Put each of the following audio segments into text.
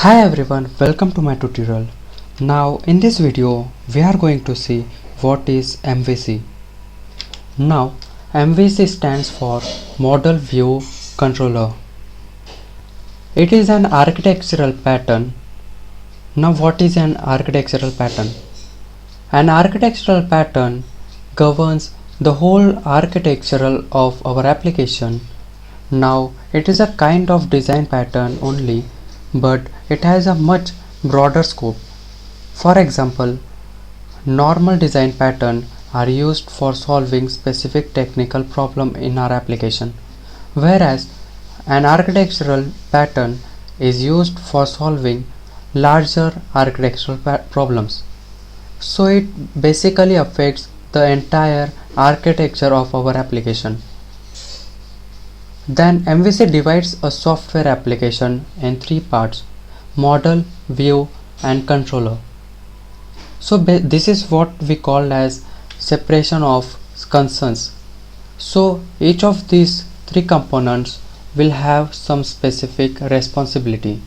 Hi everyone, welcome to my tutorial. Now in this video we are going to see what is MVC. Now MVC stands for Model View Controller. It is an architectural pattern. Now what is an architectural pattern? An architectural pattern governs the whole architectural of our application. Now it is a kind of design pattern only, but it has a much broader scope. For example, normal design patterns are used for solving specific technical problem in our application, whereas an architectural pattern is used for solving larger architectural problems. So it basically affects the entire architecture of our application. Then MVC divides a software application in three parts: model, view and controller. So this is what we call as separation of concerns. So each of these three components will have some specific responsibility.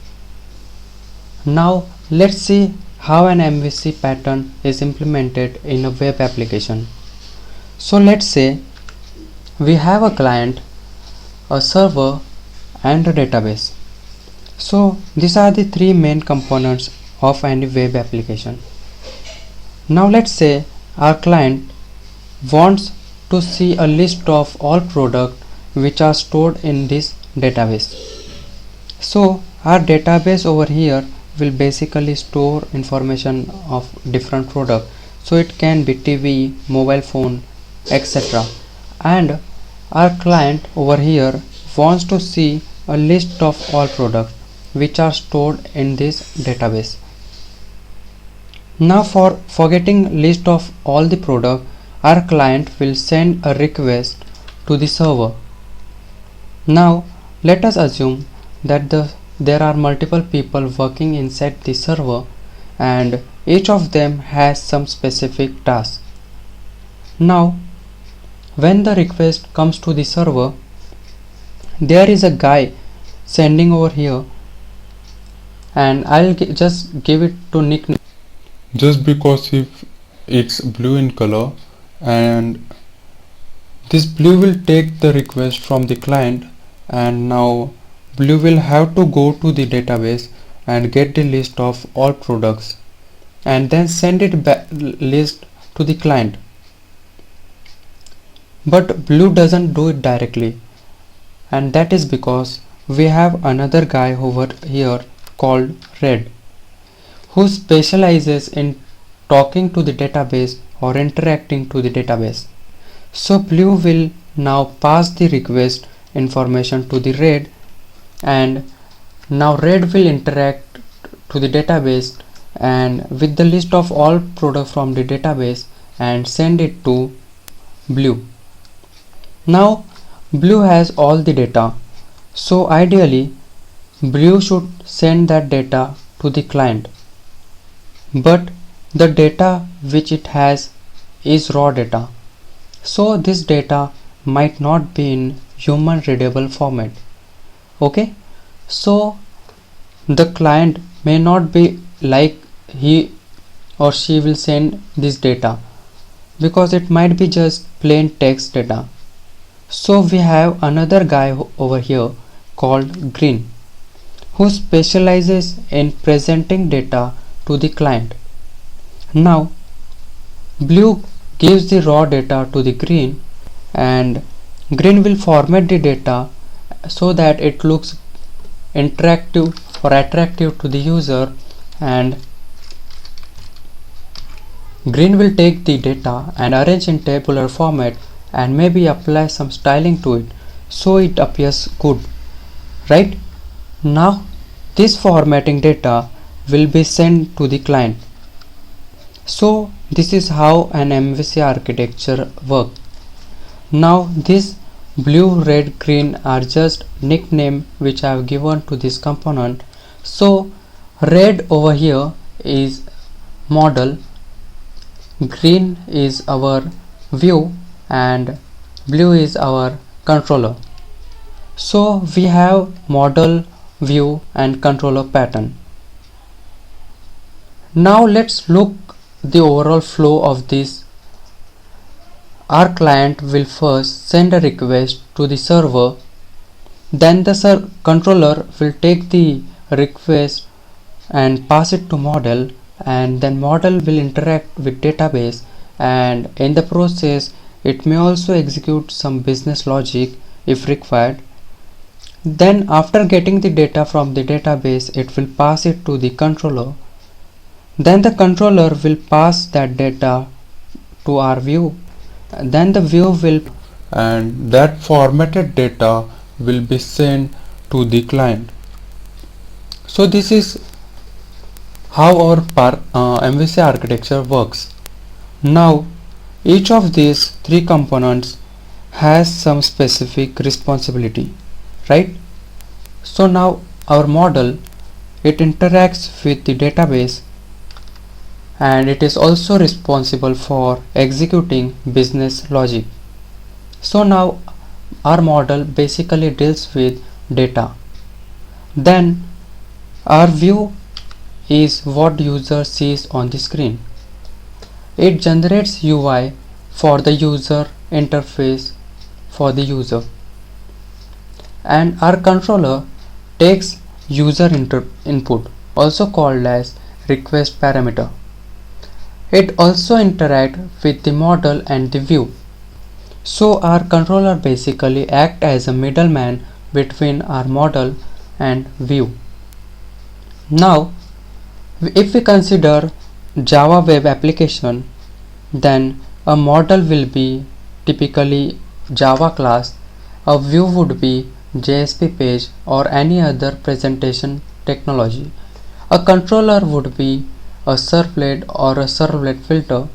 Now let's see how an MVC pattern is implemented in a web application. So let's say we have a client, a server and a database. So these are the three main components of any web application. Now let's say our client wants to see a list of all products which are stored in this database. So our database over here will basically store information of different products. So it can be TV, mobile phone, etc. And our client over here wants to see a list of all products which are stored in this database. Now for getting list of all the products, our client will send a request to the server. Now let us assume that there are multiple people working inside the server and each of them has some specific task. Now when the request comes to the server, there is a guy sending over here, and I'll just give it to nickname just because if it's blue in color, and this blue will take the request from the client, and now blue will have to go to the database and get the list of all products and then send it back list to the client. But blue doesn't do it directly, and that is because we have another guy over here called red, who specializes in talking to the database or interacting to the database. So blue will now pass the request information to the red, and now red will interact to the database and with the list of all products from the database and send it to blue. Now blue has all the data, so ideally blue should send that data to the client, but the data which it has is raw data, so this data might not be in human readable format. Okay, so the client may not be like he or she will send this data because it might be just plain text data. So we have another guy over here called green, who specializes in presenting data to the client. Now blue gives the raw data to the green, and green will format the data so that it looks interactive or attractive to the user, and green will take the data and arrange in tabular format and maybe apply some styling to it so it appears good, right? Now this formatting data will be sent to the client. So this is how an MVC architecture works. Now this blue, red, green are just nickname which I have given to this component. So red over here is model, green is our view, and blue is our controller. So we have model, view and controller pattern. Now let's look the overall flow of this. Our client will first send a request to the server, then the controller will take the request and pass it to model, and then model will interact with database, and in the process it may also execute some business logic if required. Then after getting the data from the database, it will pass it to the controller. Then the controller will pass that data to our view. Then the view will, and that formatted data will be sent to the client. So this is how our MVC architecture works. Now each of these three components has some specific responsibility, right? So now our model, it interacts with the database, and it is also responsible for executing business logic. So now our model basically deals with data. Then our view is what user sees on the screen. It generates UI for the user interface for the user, and our controller takes user input, also called as request parameter. It also interacts with the model and the view. So our controller basically acts as a middleman between our model and view. Now if we consider Java web application, then a model will be typically Java class, a view would be JSP page or any other presentation technology, a controller would be a servlet or a servlet filter.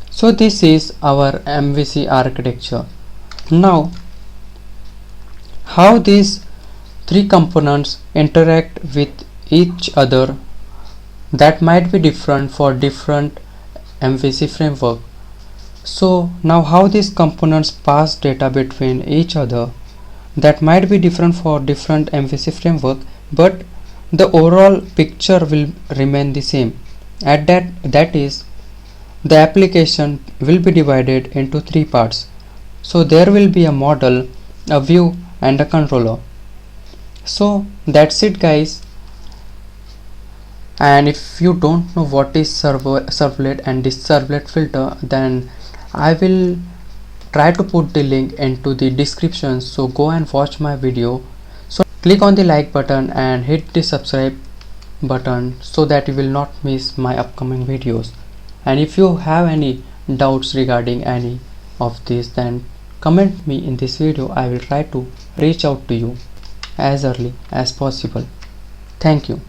So this is our MVC architecture. Now how these three components interact with each other, that might be different for different MVC framework. So now how these components pass data between each other, that might be different for different MVC framework, but the overall picture will remain the same. At that is, the application will be divided into three parts. So there will be a model, a view, and a controller. So that's it guys. And if you don't know what is servlet and this servlet filter, then I will try to put the link into the description, so go and watch my video. So click on the like button and hit the subscribe button so that you will not miss my upcoming videos. And if you have any doubts regarding any of this, then comment me in this video. I will try to reach out to you as early as possible. Thank you.